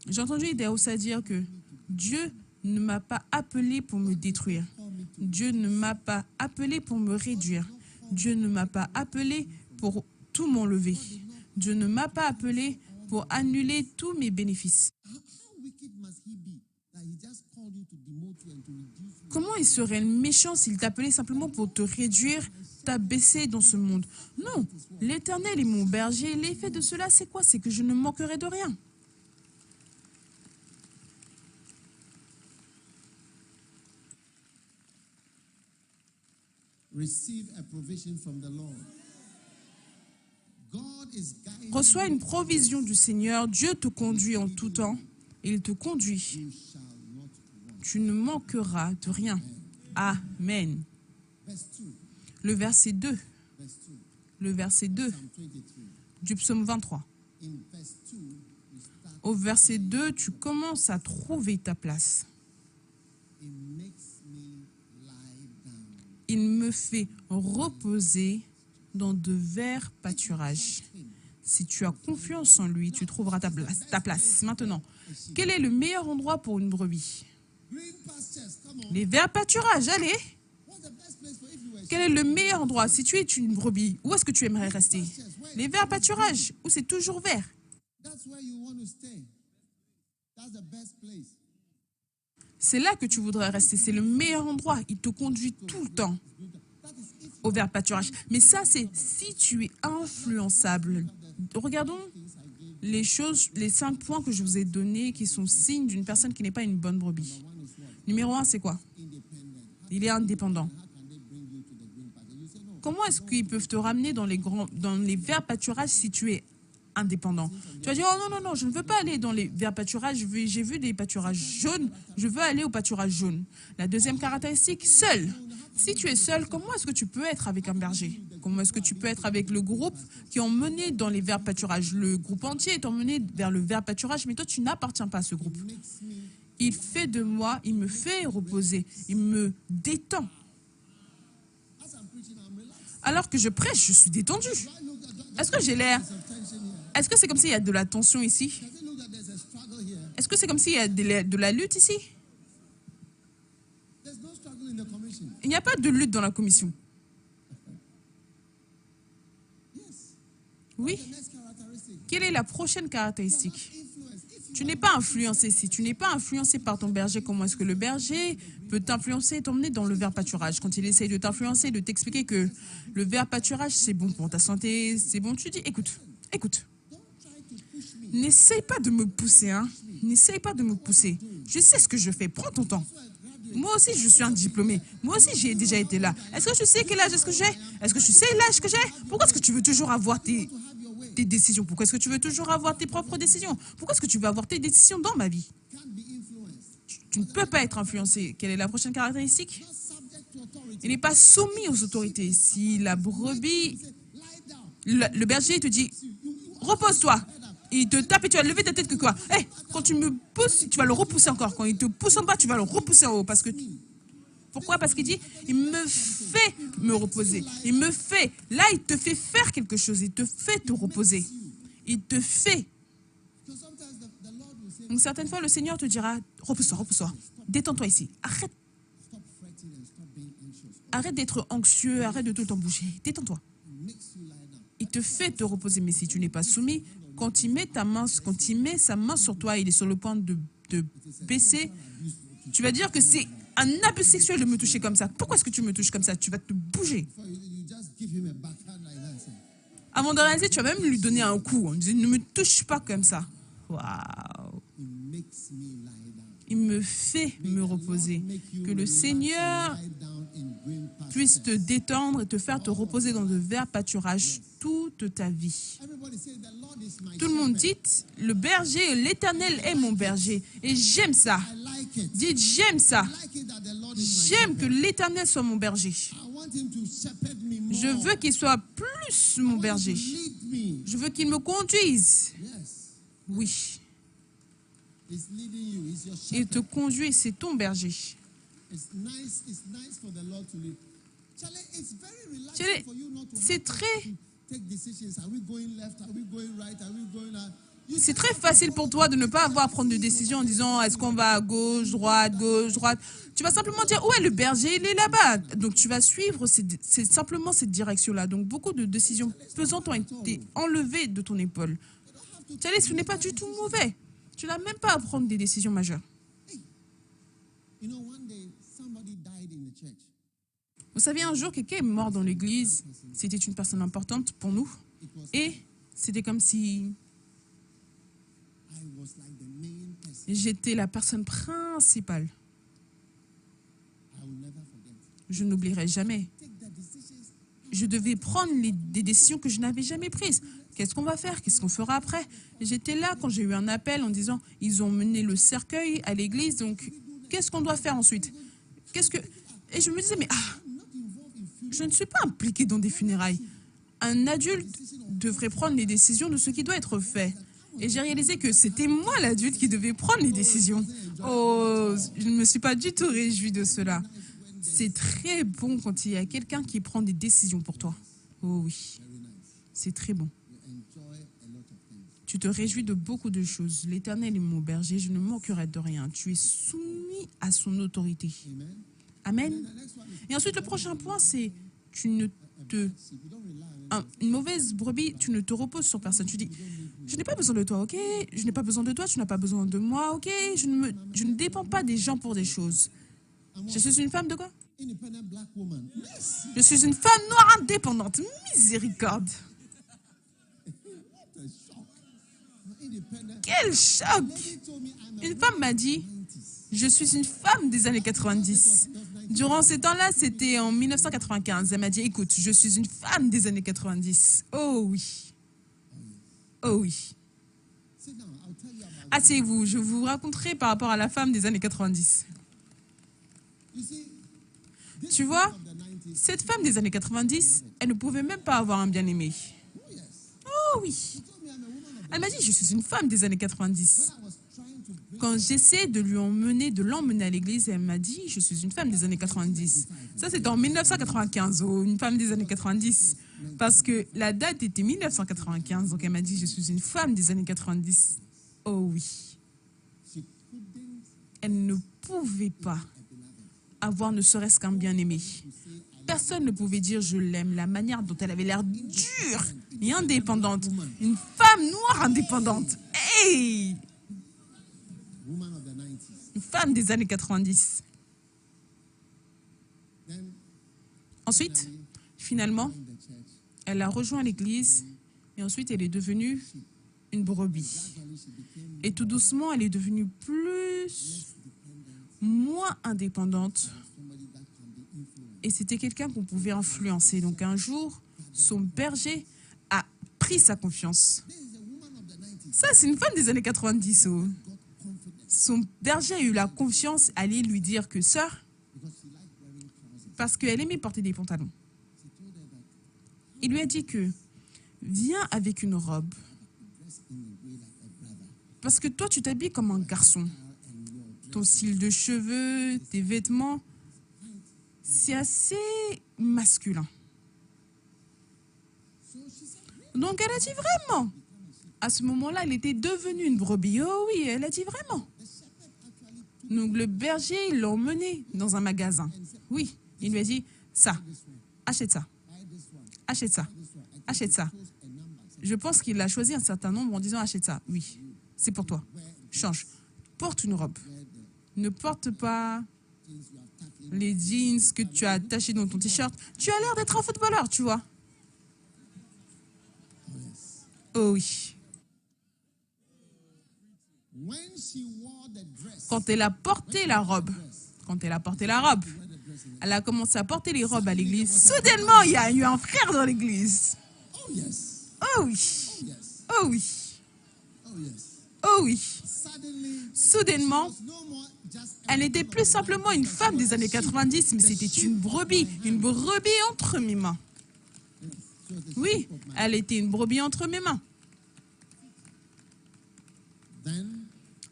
J'ai entendu Idaoussa dire que Dieu ne m'a pas appelé pour me détruire. Dieu ne m'a pas appelé pour me réduire. Dieu ne m'a pas appelé pour tout m'enlever. Dieu ne m'a pas appelé pour annuler tous mes bénéfices. Comment il serait méchant s'il t'appelait simplement pour te réduire, t'abaisser dans ce monde? Non, l'Éternel est mon berger. L'effet de cela, c'est quoi? C'est que je ne manquerai de rien. Reçois une provision du Seigneur. Dieu te conduit en tout temps. Il te conduit. Tu ne manqueras de rien. Amen. Le verset 2. Le verset 2 du psaume 23. Au verset 2, tu commences à trouver ta place. Il me fait reposer dans de verts pâturages. Si tu as confiance en lui, tu trouveras ta place. Maintenant, quel est le meilleur endroit pour une brebis? Les verts pâturages, allez. Quel est le meilleur endroit? Si tu es une brebis, où est-ce que tu aimerais rester? Les verts pâturages, où c'est toujours vert. C'est là que tu voudrais rester. C'est le meilleur endroit. Il te conduit tout le temps au vert pâturage. Mais ça, c'est si tu es influençable. Regardons les choses, les 5 points que je vous ai donnés qui sont signes d'une personne qui n'est pas une bonne brebis. Numéro 1, c'est quoi? Il est indépendant. Comment est-ce qu'ils peuvent te ramener dans les verts pâturages si tu es indépendant? Tu vas dire, oh non, je ne veux pas aller dans les verts pâturages, j'ai vu des pâturages jaunes, je veux aller au pâturage jaune. La deuxième caractéristique, seul. Si tu es seul, comment est-ce que tu peux être avec un berger? Comment est-ce que tu peux être avec le groupe qui ont mené dans les verts pâturages? Le groupe entier est emmené vers le vert pâturage, mais toi, tu n'appartiens pas à ce groupe. Il fait de moi, il me fait reposer, il me détend. Alors que je prêche, je suis détendu. Est-ce que j'ai l'air... Est-ce que c'est comme s'il y a de la tension ici? Est-ce que c'est comme s'il y a de la lutte ici? Il n'y a pas de lutte dans la commission. Oui. Quelle est la prochaine caractéristique? Tu n'es pas influencé. Si tu n'es pas influencé par ton berger, comment est-ce que le berger peut t'influencer et t'emmener dans le vert pâturage? Quand il essaye de t'influencer, de t'expliquer que le vert pâturage, c'est bon pour ta santé, c'est bon, tu dis, écoute. N'essaye pas de me pousser, hein. N'essaye pas de me pousser. Je sais ce que je fais. Prends ton temps. Moi aussi, je suis un diplômé. Moi aussi, j'ai déjà été là. Est-ce que tu sais quel âge est-ce que j'ai? Est-ce que tu sais l'âge que j'ai? Pourquoi est-ce que tu veux toujours avoir tes décisions? Pourquoi est-ce que tu veux toujours avoir tes propres décisions? Pourquoi est-ce que tu veux avoir tes décisions dans ma vie? Tu ne peux pas être influencé. Quelle est la prochaine caractéristique? Il n'est pas soumis aux autorités. Si la brebis, le berger te dit, repose-toi. Il te tape et tu vas lever ta tête que quoi? Hey, quand tu me pousses, tu vas le repousser encore. Quand il te pousse en bas, tu vas le repousser en haut. Parce que... Pourquoi? Parce qu'il dit, il me fait me reposer. Il me fait. Là, il te fait faire quelque chose. Il te fait te reposer. Il te fait. Donc, certaines fois, le Seigneur te dira, repose-toi. Détends-toi ici. Arrête d'être anxieux. Arrête de tout le temps bouger. Détends-toi. Il te fait te reposer. Mais si tu n'es pas soumis, quand il met sa main sur toi, il est sur le point de baisser, tu vas dire que c'est un abus sexuel de me toucher comme ça. Pourquoi est-ce que tu me touches comme ça? Tu vas te bouger. Avant de réaliser, tu vas même lui donner un coup. On dit, ne me touche pas comme ça. Waouh. Il me fait me reposer. Que le Seigneur puisse te détendre et te faire te reposer dans de verts pâturages toute ta vie. Tout le monde dit, le berger, l'Éternel est mon berger. Et j'aime ça. Dites, j'aime ça. J'aime que l'Éternel soit mon berger. Je veux qu'il soit plus mon berger. Je veux qu'il me conduise. Oui. Il te conduit, c'est ton berger. C'est très facile pour toi de ne pas avoir à prendre de décision en disant est-ce qu'on va à gauche, droite, gauche, droite. Tu vas simplement dire où est le berger, il est là-bas. Donc tu vas suivre, c'est simplement cette direction-là. Donc beaucoup de décisions pesantes ont été enlevées de ton épaule. Ce n'est pas du tout mauvais. Tu n'as même pas à prendre des décisions majeures. Vous savez, un jour, quelqu'un est mort dans l'église. C'était une personne importante pour nous. Et c'était comme si j'étais la personne principale. Je n'oublierai jamais. Je devais prendre des décisions que je n'avais jamais prises. Qu'est-ce qu'on va faire? Qu'est-ce qu'on fera après? J'étais là quand j'ai eu un appel en disant ils ont mené le cercueil à l'église, donc qu'est-ce qu'on doit faire ensuite? Et je me disais, mais je ne suis pas impliquée dans des funérailles. Un adulte devrait prendre les décisions de ce qui doit être fait. Et j'ai réalisé que c'était moi l'adulte qui devait prendre les décisions. Oh, je ne me suis pas du tout réjouie de cela. C'est très bon quand il y a quelqu'un qui prend des décisions pour toi. Oh oui, c'est très bon. Tu te réjouis de beaucoup de choses. L'Éternel est mon berger, je ne manquerai de rien. Tu es soumis à son autorité. Amen. Et ensuite, le prochain point, c'est une mauvaise brebis, tu ne te reposes sur personne. Tu dis, je n'ai pas besoin de toi, ok? Je n'ai pas besoin de toi, tu n'as pas besoin de moi, ok? Je ne dépends pas des gens pour des choses. Je suis une femme de quoi? Je suis une femme noire indépendante. Miséricorde. Quel choc! Une femme m'a dit, je suis une femme des années 90. Durant ces temps-là, c'était en 1995. Elle m'a dit, écoute, je suis une femme des années 90. Oh oui. Oh oui. Asseyez-vous, je vous raconterai par rapport à la femme des années 90. Tu vois, cette femme des années 90, elle ne pouvait même pas avoir un bien-aimé. Oh oui. Elle m'a dit, je suis une femme des années 90. Quand j'essaie de l'emmener à l'église, elle m'a dit, je suis une femme des années 90. Ça, c'était en 1995, une femme des années 90. Parce que la date était 1995, donc elle m'a dit, je suis une femme des années 90. Oh oui. Elle ne pouvait pas avoir ne serait-ce qu'un bien-aimé. Personne ne pouvait dire je l'aime. La manière dont elle avait l'air dure et indépendante. Une femme noire indépendante. Hey! Une femme des années 90. Ensuite, finalement, elle a rejoint l'église et ensuite elle est devenue une brebis. Et tout doucement, elle est devenue moins indépendante. Et c'était quelqu'un qu'on pouvait influencer. Donc un jour, son berger a pris sa confiance. Ça, c'est une femme des années 90. Oh. Son berger a eu la confiance, allait lui dire que sœur, parce qu'elle aimait porter des pantalons. Il lui a dit que viens avec une robe. Parce que toi, tu t'habilles comme un garçon. Ton style de cheveux, tes vêtements, c'est assez masculin. Donc elle a dit vraiment. À ce moment-là, elle était devenue une brebis. Oh oui, elle a dit vraiment. Donc le berger l'a emmenée dans un magasin. Oui, il lui a dit, ça, achète ça, achète ça, achète ça. Je pense qu'il a choisi un certain nombre en disant, achète ça. Oui, c'est pour toi. Change. Porte une robe. Ne porte pas les jeans que tu as attachés dans ton t-shirt. Tu as l'air d'être un footballeur, tu vois. Oh oui. Quand elle a porté la robe, Elle a commencé à porter les robes à l'église. Soudainement, il y a eu un frère dans l'église. Oh yes. Oh oui, Oh yes. oh oui, Oh yes. oh oui. Suddenly, Soudainement, was no more just elle n'était plus simplement une femme des années 90, mais c'était une brebis entre mes mains. Oui, elle était une brebis entre mes mains. then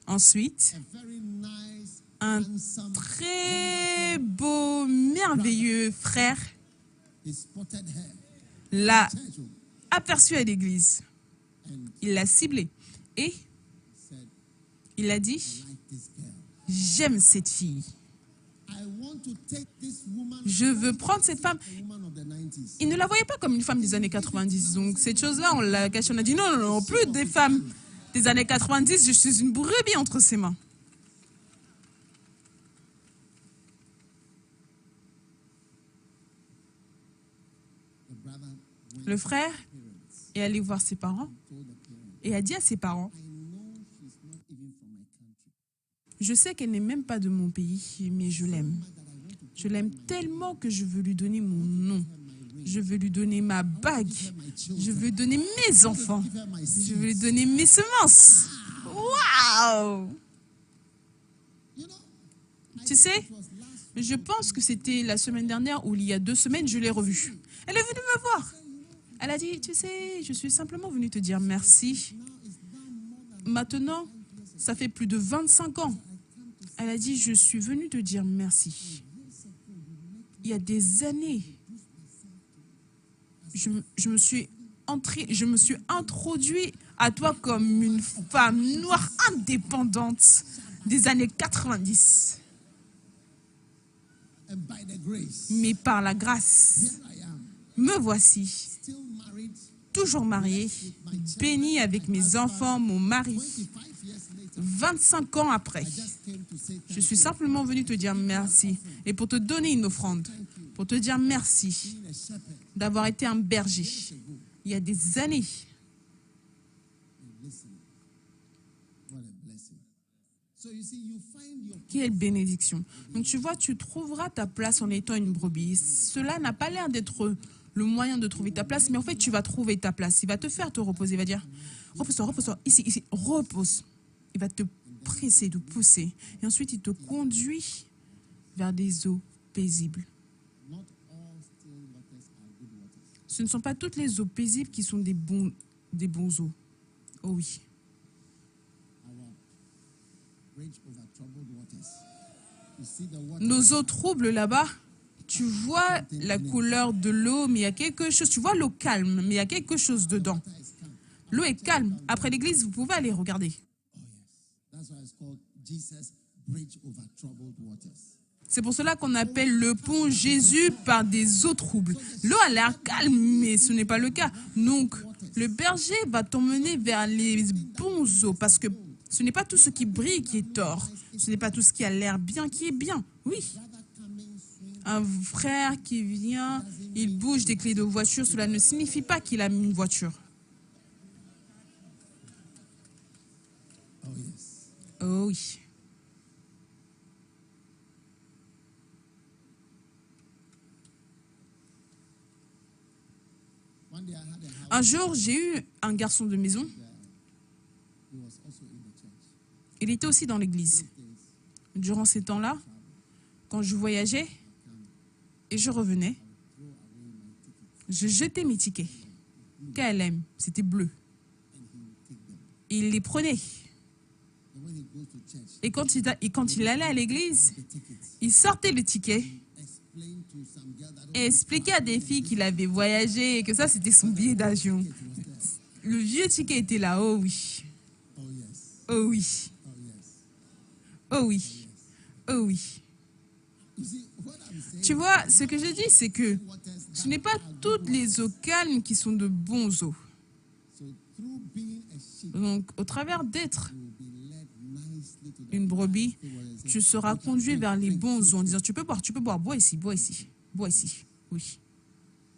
Ensuite, a very nice, un handsome, très beau, merveilleux frère he spotted her. l'a Church room aperçue à l'église. and Il l'a ciblée et said, il a dit, like this girl. j'aime cette fille. I want to take this woman. Je veux prendre cette femme. A woman of the 90s. Il ne la voyait pas comme une femme des années 90. Donc cette chose-là, on l'a cachée. On a dit non, non, non, plus des femmes des années 90. Je suis une brebis entre ses mains. The brother went Le frère to the parents, est allé voir ses parents told the parents, et a dit à ses parents, I know she's not even from my country. je sais qu'elle n'est même pas de mon pays, mais je l'aime. That I want to Je l'aime tellement que je veux lui donner mon nom. Je veux lui donner ma bague. Je veux lui donner mes enfants. give her my Je veux lui donner mes semences. Waouh! You know, Tu sais, it was last je pense que c'était la semaine dernière ou il y a 2 semaines, je l'ai revue. Elle est venue me voir. Elle a dit, tu sais, je suis simplement venue te dire merci. Maintenant, ça fait plus de 25 ans. Elle a dit, je suis venue te dire merci. Il y a des années, je me suis introduit à toi comme une femme noire indépendante des années 90. and by the grace, Mais par la grâce, here I am, me voici, still married toujours mariée, bénie avec mes enfants, mon mari. 25 years later. 25 ans après, Just came to say je suis simplement venue te dire merci et pour te donner une offrande, pour te dire merci being a shepherd. d'avoir été un berger il y a des années. Listen, what a blessing. So you see, you find your Quelle bénédiction. Donc tu vois, tu trouveras ta place en étant une brebis. Cela n'a pas l'air d'être le moyen de trouver ta place, mais en fait, tu vas trouver ta place. Il va te faire te reposer. Il va dire, repose-toi, ici, ici, repose. Il va te presser, te pousser. Et ensuite, il te conduit vers des eaux paisibles. not all still waters are good waters. Ce ne sont pas toutes les eaux paisibles qui sont des bons eaux. Oh oui. Our bridge over troubled waters. You see the water Nos eaux troubles là-bas, tu vois la couleur de l'eau, mais il y a quelque chose. Tu vois l'eau calme, mais il y a quelque chose dedans. is calm. L'eau est calme. Après l'église, vous pouvez aller regarder. Oh yes. That's why it's called Jesus Bridge over troubled waters. C'est pour cela qu'on appelle le pont Jésus par des eaux troubles. L'eau a l'air calme, mais ce n'est pas le cas. Donc, le berger va t'emmener vers les bons eaux, parce que ce n'est pas tout ce qui brille qui est tort. Ce n'est pas tout ce qui a l'air bien qui est bien. Oui. Brother coming swing. Un frère qui vient, il bouge des clés de voiture, cela ne signifie pas qu'il a une voiture. Oh yes. Oh oui. One day I had a house. Un jour, j'ai eu un garçon de maison. He was also in the church. Il était aussi dans l'église. Durant ces temps-là, quand je voyageais et je revenais, je jetais mes tickets. KLM, c'était bleu. Et il les prenait. And when he goes to church, Et quand il allait à l'église, the tickets il sortait le ticket explain to some girl that et expliquait à des filles qu'il avait voyagé et que ça, c'était son billet d'avion. Le vieux ticket était là, oh oui, oh yes, oh oui, oh yes. oh oui, oh oui. You see what I'm saying? Tu vois, ce que je dis, c'est que Waters ce n'est pas toutes les eaux calmes qui sont de bons eaux. So through being a sheep, Donc, au travers d'être you will be led nicely to the une brebis, waters. tu seras conduit vers les bons eaux en disant, tu peux boire, bois ici, oui.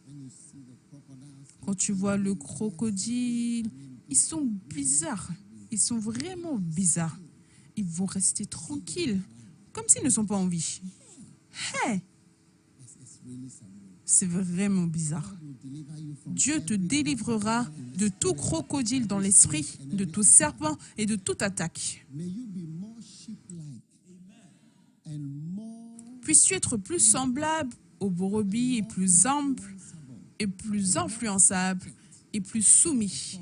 When you see the crocodiles, Quand tu vois le crocodile, ils sont bizarres. Ils sont vraiment bizarres. Ils vont rester tranquilles, comme s'ils ne sont pas en vie. Hey, really surreal. C'est vraiment bizarre. God will deliver you from Dieu te délivrera de tout crocodile dans l'esprit, de tout serpent et de toute attaque. May you be more sheep-like and more Puisses-tu être plus semblable aux brebis et plus humble et plus influençable et plus soumis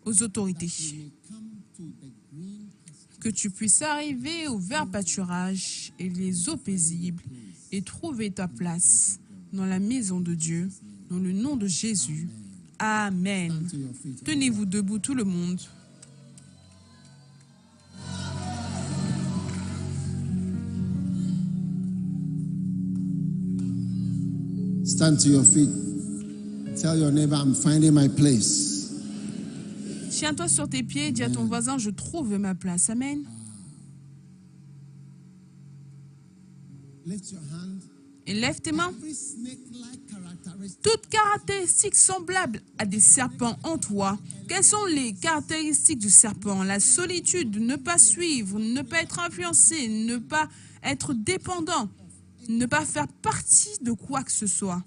aux autorités. you may come to the green pasture Que tu puisses arriver au vert pâturage et les eaux paisibles et trouver ta place dans la maison de Dieu, dans le nom de Jésus. Amen. to your feet. Tenez-vous debout tout le monde. Stand to your feet. Tell your neighbor, I'm finding my place. Tiens-toi sur tes pieds, dis à ton voisin, je trouve ma place. Amen. Lift your hand. Et lève tes mains. Every snake-like characteristic Toutes caractéristiques semblables à des serpents en toi. Quelles sont les caractéristiques du serpent? La solitude, ne pas suivre, ne pas être influencé, ne pas être dépendant, ne pas faire partie de quoi que ce soit,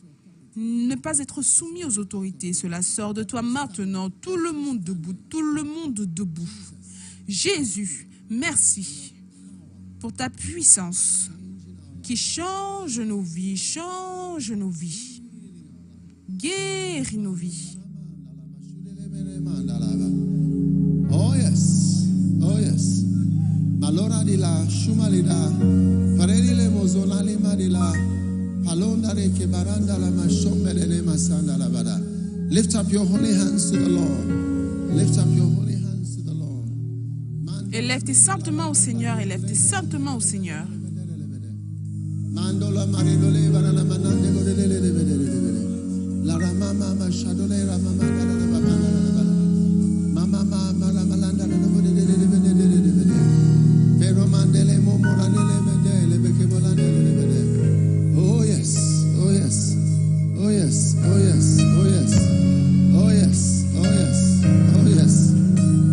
ne pas être soumis aux autorités. Cela sort de toi maintenant. Tout le monde debout, tout le monde debout. Jésus, merci pour ta puissance qui change nos vies, change nos vies, guérit nos vies. Oh yes, oh yes. Malora di la shumalida, paredile mozona lima di la, palonda de kebaranda la mashombe de masanda la bada. Lift up your holy hands to the Lord. Lift up your holy hands to the Lord. Élève tes saintes mains au Seigneur, élève tes saintes mains au Seigneur. Mandola maridole barana manande godele la ramama ma shadole ramama la baba mama mama la malanda la godele pero mandele momora le beke volande. Oh yes, oh yes, oh yes, oh yes, oh yes, oh yes, oh yes, oh yes,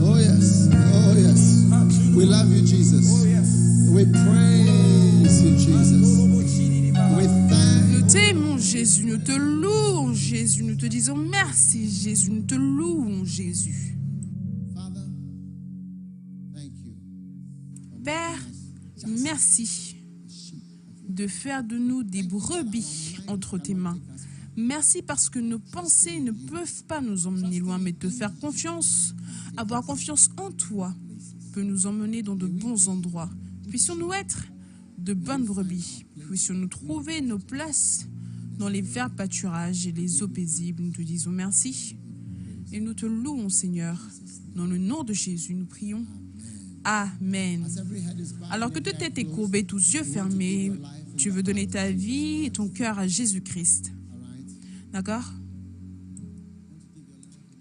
oh yes, oh yes. We love you, Jesus. We praise you, Jesus. We thank Nous t'aimons Jésus, nous te louons Jésus, nous te disons merci Jésu, nous te louons Jésus. Father. Thank you. Père, merci de faire de nous des brebis entre tes mains. Merci parce que nos pensées ne peuvent pas nous emmener loin, mais te faire confiance, avoir confiance en toi, peut nous emmener dans de bons endroits. Puissions-nous être de bonnes brebis, puissions-nous trouver nos places dans les verts pâturages et les eaux paisibles. Nous te disons merci et nous te louons, Seigneur. Dans le nom de Jésus, nous prions. Amen. Alors que toute tête est courbée, tous yeux fermés, tu veux donner ta vie et ton cœur à Jésus-Christ. D'accord?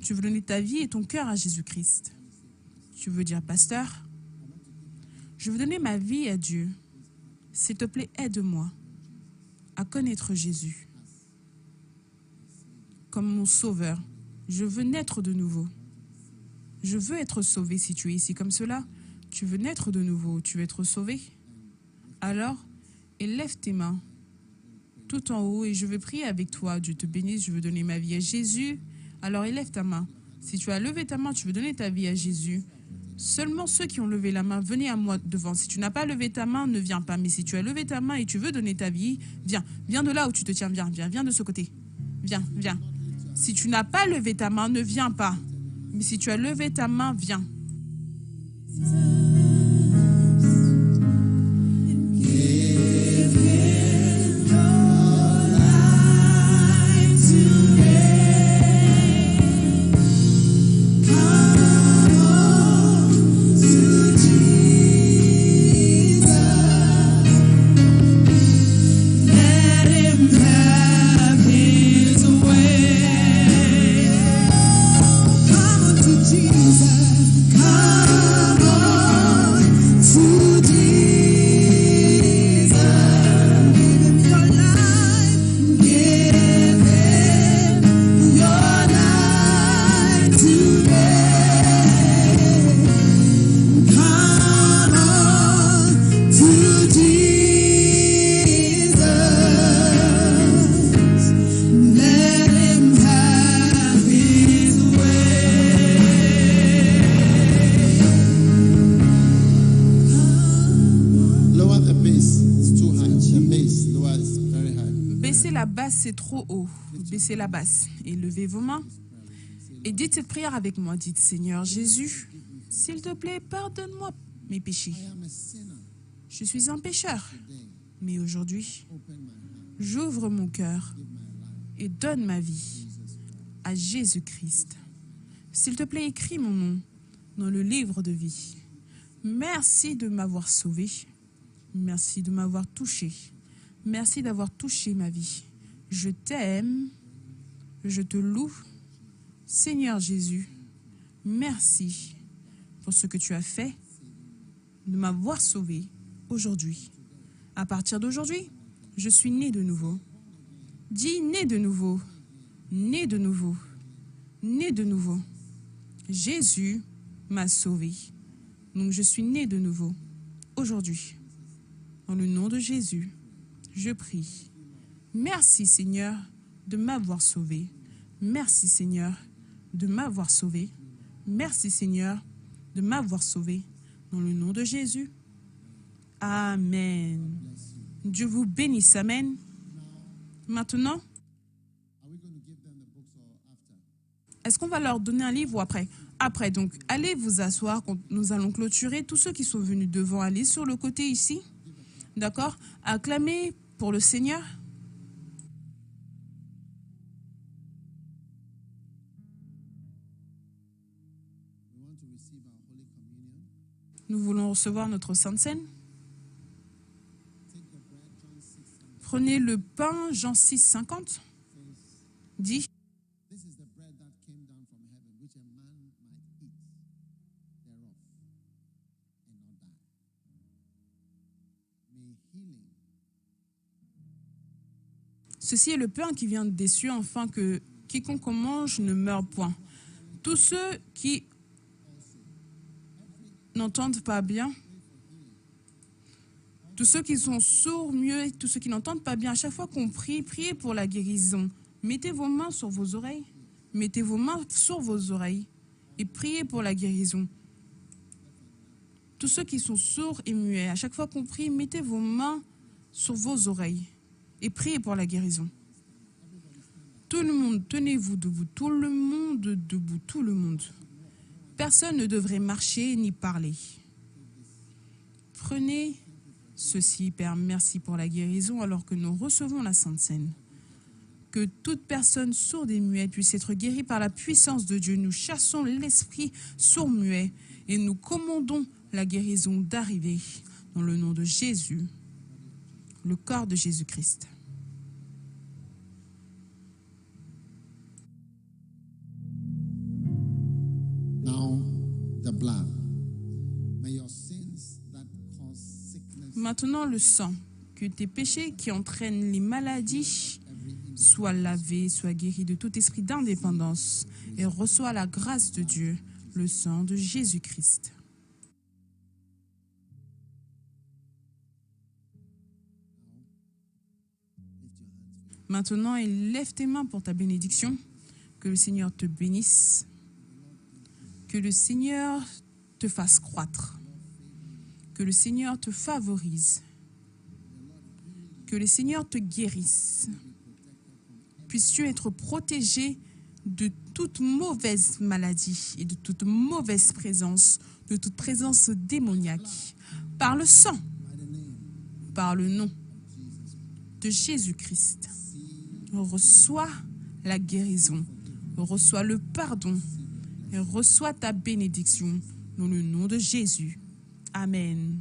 Tu veux donner ta vie et ton cœur à Jésus-Christ. Tu veux dire, pasteur, je veux donner ma vie à Dieu. S'il te plaît, aide-moi à connaître Jésus comme mon sauveur. Je veux naître de nouveau. Je veux être sauvé. Si tu es ici comme cela, tu veux naître de nouveau, tu veux être sauvé. Alors, élève tes mains tout en haut et je vais prier avec toi. Dieu te bénisse, je veux donner ma vie à Jésus. Alors élève ta main. Si tu as levé ta main, tu veux donner ta vie à Jésus. Seulement ceux qui ont levé la main, venez à moi devant. Si tu n'as pas levé ta main, ne viens pas. Mais si tu as levé ta main et tu veux donner ta vie, viens. Viens de là où tu te tiens, viens de ce côté. Viens. Si tu n'as pas levé ta main, ne viens pas. Mais si tu as levé ta main, viens. Jesus, come on to Jesus. la basse, c'est trop haut. Baissez la basse et levez vos mains. Et dites cette prière avec moi. Dites, Seigneur Jésus, s'il te plaît, pardonne-moi mes péchés. I am a sinner. Je suis un pécheur. Today, Mais aujourd'hui, open my heart. j'ouvre mon cœur Give my life. et donne ma vie Jesus Christ. à Jésus-Christ. S'il te plaît, écris mon nom dans le livre de vie. Merci de m'avoir sauvé. Merci de m'avoir touché. Merci d'avoir touché ma vie. Je t'aime. Je te loue. Seigneur Jésus, merci pour ce que tu as fait, de m'avoir sauvé aujourd'hui. À partir d'aujourd'hui, je suis né de nouveau. Dis né de nouveau, né de nouveau, né de nouveau. Jésus m'a sauvé. Donc je suis né de nouveau aujourd'hui. Dans le nom de Jésus, je prie. Merci Seigneur de m'avoir sauvé. Merci Seigneur de m'avoir sauvé. Merci Seigneur de m'avoir sauvé. Dans le nom de Jésus. Amen. Dieu vous bénisse. Amen. Maintenant, Are we going to give them the books or after? est-ce qu'on va leur donner un livre ou après? Après, donc, allez vous asseoir. Nous allons clôturer. Tous ceux qui sont venus devant, allez sur le côté ici. D'accord? Acclamez pour le Seigneur. We want to receive our Holy Communion. Nous voulons recevoir notre Sainte Seine. Take the bread, John 6. Prenez le pain, Jean 6, 50. Dit, This is the bread that came down from heaven, which a man might eat thereof and not die. May healing ceci est le pain qui vient des cieux, afin que quiconque en mange ne meure point. Tous ceux qui n'entendent pas bien, tous ceux qui sont sourds, mieux, tous ceux qui n'entendent pas bien, à chaque fois qu'on prie, priez pour la guérison. Mettez vos mains sur vos oreilles. Mettez vos mains sur vos oreilles et priez pour la guérison. Tous ceux qui sont sourds et muets, à chaque fois qu'on prie, mettez vos mains sur vos oreilles et priez pour la guérison. Tout le monde, tenez-vous debout. Tout le monde debout. Tout le monde. Personne ne devrait marcher ni parler. Prenez ceci, Père. Merci pour la guérison alors que nous recevons la Sainte Seine. Que toute personne sourde et muette puisse être guérie par la puissance de Dieu. Nous chassons l'esprit sourd-muet et nous commandons la guérison d'arriver dans le nom de Jésus, le corps de Jésus-Christ. now the blood. May your sins that cause sickness, Maintenant, le sang, que tes péchés qui entraînent les maladies soient lavés, soient guéris de tout esprit d'indépendance et reçois la grâce de Dieu, le sang de Jésus-Christ. Maintenant, lève tes mains pour ta bénédiction. Que le Seigneur te bénisse. Que le Seigneur te fasse croître. Que le Seigneur te favorise. Que le Seigneur te guérisse. Puisses-tu être protégé de toute mauvaise maladie et de toute mauvaise présence, de toute présence démoniaque. Par le sang, par le nom de Jésus-Christ. Reçois la guérison, reçois le pardon et reçois ta bénédiction dans le nom de Jésus. Amen.